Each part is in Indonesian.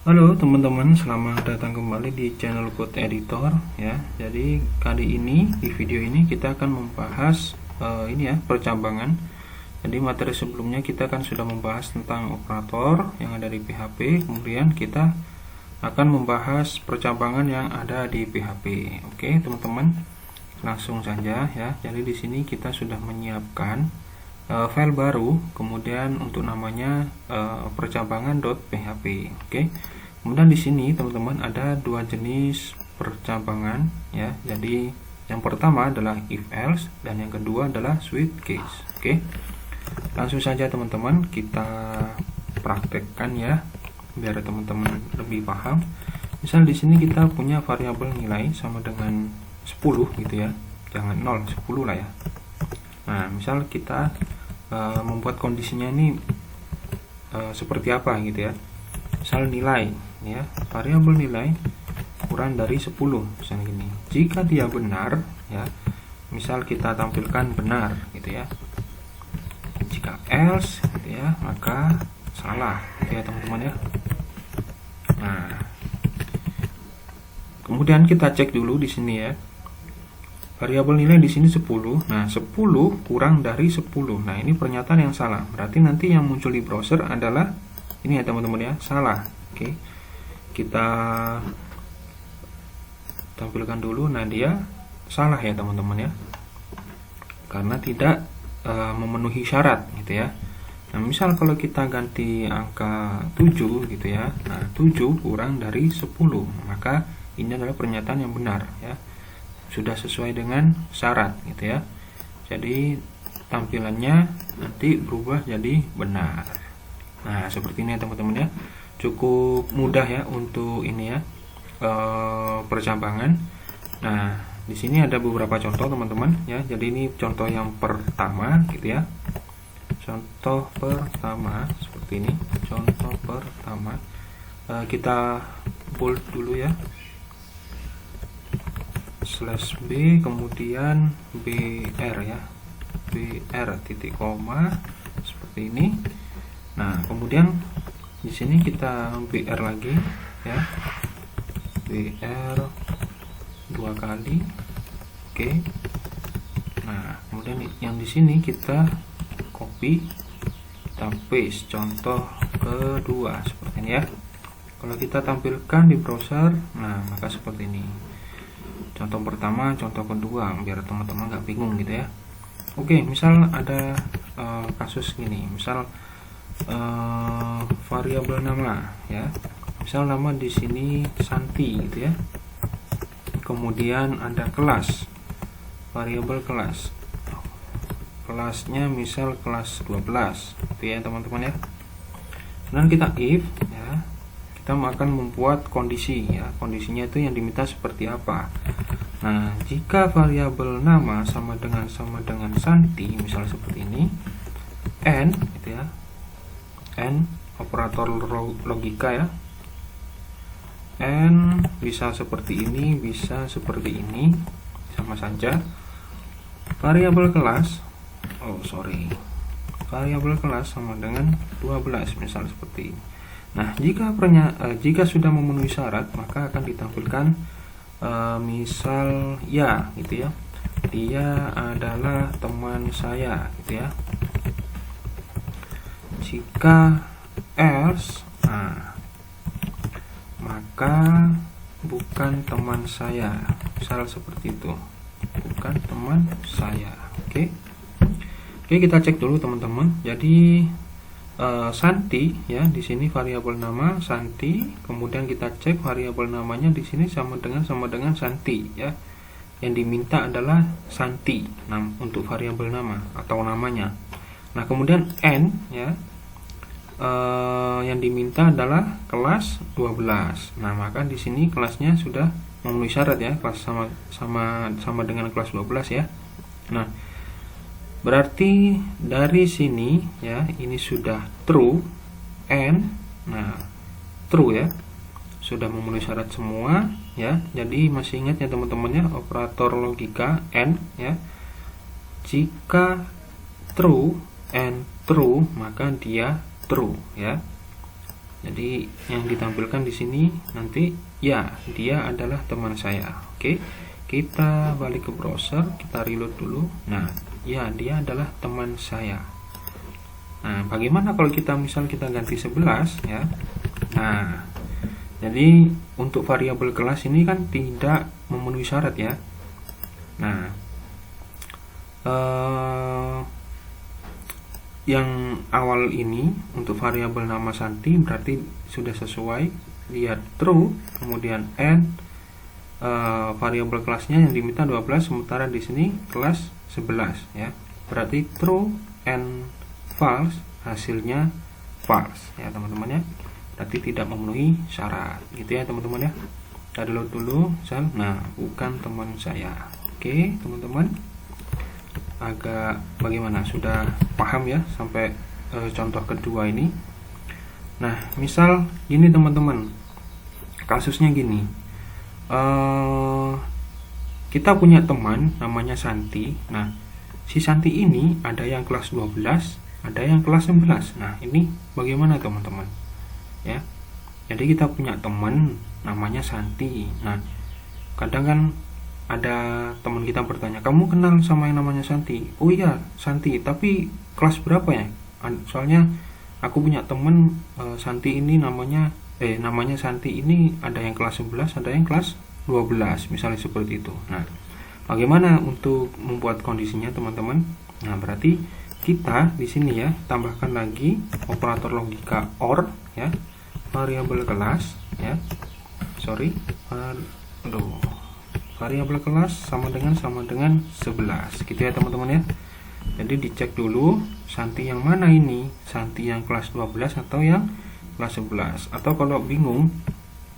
Halo teman-teman, selamat datang kembali di channel Code Editor ya. Jadi kali ini di video ini kita akan membahas percabangan. Jadi materi sebelumnya kita kan sudah membahas tentang operator yang ada di PHP, kemudian kita akan membahas percabangan yang ada di PHP. Oke, teman-teman, langsung saja ya. Jadi di sini kita sudah menyiapkan file baru, kemudian untuk namanya percabangan.php. Oke. Kemudian di sini teman-teman ada dua jenis percabangan ya. Jadi yang pertama adalah if else dan yang kedua adalah switch case. Oke. Langsung saja teman-teman kita praktekkan ya biar teman-teman lebih paham. Misal di sini kita punya variabel nilai sama dengan 10 gitu ya. Jangan 0, 10 lah ya. Nah, misal kita membuat kondisinya ini seperti apa gitu ya. Misal nilai ya, variabel nilai kurang dari 10 misalnya gini. Jika dia benar ya, misal kita tampilkan benar gitu ya. Jika else gitu ya, maka salah gitu ya teman-teman ya. Nah, kemudian kita cek dulu di sini ya. Variabel nilai di sini 10. Nah, 10 kurang dari 10. Nah, ini pernyataan yang salah. Berarti nanti yang muncul di browser adalah ini ya teman-teman ya, salah. Oke. Kita tampilkan dulu. Nah, dia salah ya teman-teman ya. Karena tidak memenuhi syarat gitu ya. Nah, misal kalau kita ganti angka 7 gitu ya. Nah, 7 kurang dari 10. Maka ini adalah pernyataan yang benar ya. Sudah sesuai dengan syarat gitu ya. Jadi tampilannya nanti berubah jadi benar. Nah, seperti ini ya teman-teman ya. Cukup mudah ya untuk ini ya, percabangan. Nah, di sini ada beberapa contoh teman-teman ya. Jadi ini contoh yang pertama gitu ya. Contoh pertama seperti ini. Contoh pertama kita bold dulu ya. /b kemudian br ya, br titik koma seperti ini. Nah, kemudian di sini kita br lagi ya, br 2 kali. Oke. Nah, kemudian yang di sini kita copy, kita paste contoh kedua seperti ini ya. Kalau kita tampilkan di browser, nah maka seperti ini. Contoh pertama, contoh kedua, biar teman-teman nggak bingung gitu ya. Oke, misal ada kasus gini, misal variabel nama ya. Misal nama di sini Santi gitu ya. Kemudian ada kelas, variabel kelas. Kelasnya misal kelas 12 gitu ya teman-teman ya. Dan kita if ya. Kita akan membuat kondisi ya. Kondisinya itu yang diminta seperti apa. Nah, jika variabel nama sama dengan Santi, misalnya seperti ini, n gitu ya. N operator logika ya. N bisa seperti ini, bisa seperti ini, sama saja. Variabel kelas variabel kelas sama dengan 12 misalnya seperti ini. Nah, jika sudah memenuhi syarat, maka akan ditampilkan misal ya gitu ya. Dia adalah teman saya gitu ya. Jika else, nah, maka bukan teman saya. Misal seperti itu. Bukan teman saya. Oke. Oke, kita cek dulu teman-teman. Jadi Santi ya, di sini variabel nama Santi, kemudian kita cek variabel namanya di sini sama dengan Santi ya. Yang diminta adalah Santi untuk variabel nama atau namanya. Nah, kemudian n ya, yang diminta adalah kelas 12. Nah, maka di sini kelasnya sudah memenuhi syarat ya, kelas sama dengan kelas 12 ya. Nah, berarti dari sini ya, ini sudah true n. Nah, true ya. Sudah memenuhi syarat semua ya. Jadi masih ingat ya teman-teman ya, operator logika n ya. Jika true n true, maka dia true ya. Jadi yang ditampilkan di sini nanti ya dia adalah teman saya. Oke, kita balik ke browser, kita reload dulu. Nah, ya dia adalah teman saya. Nah, bagaimana kalau kita misal kita ganti 11 ya? Nah, jadi untuk variabel kelas ini kan tidak memenuhi syarat ya. Nah, yang awal ini untuk variabel nama Santi berarti sudah sesuai, lihat true, kemudian and variabel kelasnya yang diminta 12, sementara di sini kelas 11 ya. Berarti true and false, hasilnya false ya teman-teman ya. Berarti tidak memenuhi syarat gitu ya teman-teman ya. Kita download dulu sel. Nah, bukan teman saya. Oke teman-teman, agak bagaimana, sudah paham ya sampai contoh kedua ini. Nah, misal gini teman-teman, kasusnya gini, kita punya teman namanya Santi. Nah, si Santi ini ada yang kelas 12, ada yang kelas 11. Nah, ini bagaimana teman-teman ya. Jadi kita punya teman namanya Santi. Nah, kadang kan ada teman kita bertanya, kamu kenal sama yang namanya Santi? Oh iya Santi, tapi kelas berapa ya? Soalnya aku punya teman Santi ini namanya Santi ini ada yang kelas 11, ada yang kelas 12, misalnya seperti itu. Nah, bagaimana untuk membuat kondisinya teman-teman? Nah, berarti kita di sini ya tambahkan lagi operator logika OR ya, variabel kelas ya. Variabel kelas sama dengan 11 gitu ya teman-teman ya. Jadi dicek dulu Santi yang mana ini, Santi yang kelas 12 atau yang kelas 11. Atau kalau bingung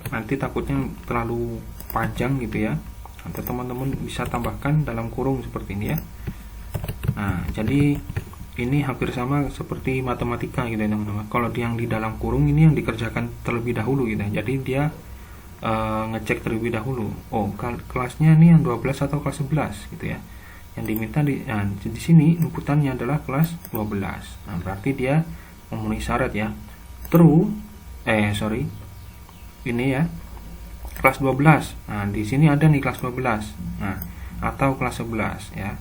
nanti takutnya terlalu panjang gitu ya, nanti teman-teman bisa tambahkan dalam kurung seperti ini ya. Nah, jadi ini hampir sama seperti matematika gitu ya teman-teman. Kalau yang di dalam kurung ini yang dikerjakan terlebih dahulu gitu ya. Jadi dia ngecek terlebih dahulu, oh kelasnya nih yang 12 atau kelas 11 gitu ya. Yang diminta di sini inputannya adalah kelas 12. Nah, berarti dia memenuhi syarat ya. True, ini ya kelas 12. Nah, di sini ada nih kelas 12. Nah, atau kelas 11 ya.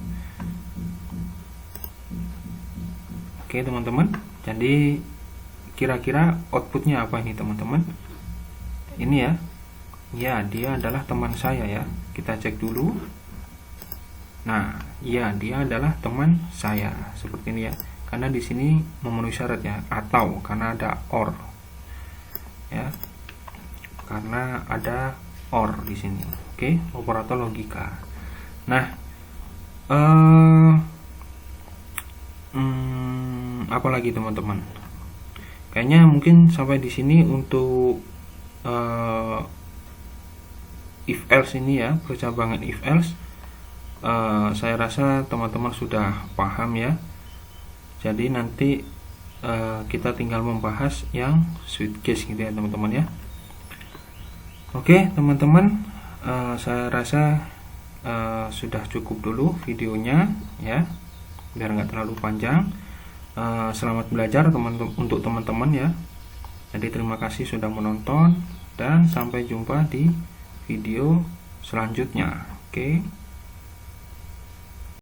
Oke teman-teman, jadi kira-kira outputnya apa ini teman-teman? Ini ya. Ya, dia adalah teman saya ya. Kita cek dulu. Nah, ya dia adalah teman saya seperti ini ya. Karena di sini memenuhi syarat ya, atau karena ada OR. Ya. Karena ada OR di sini. Oke, operator logika. Nah, apalagi teman-teman? Kayaknya mungkin sampai di sini untuk if else ini ya, percabangan if else. Saya rasa teman-teman sudah paham ya. Jadi nanti kita tinggal membahas yang switch case gitu ya teman-teman ya. Oke teman-teman, saya rasa sudah cukup dulu videonya ya, biar nggak terlalu panjang. Selamat belajar untuk teman-teman ya. Jadi terima kasih sudah menonton dan sampai jumpa di video selanjutnya. Oke.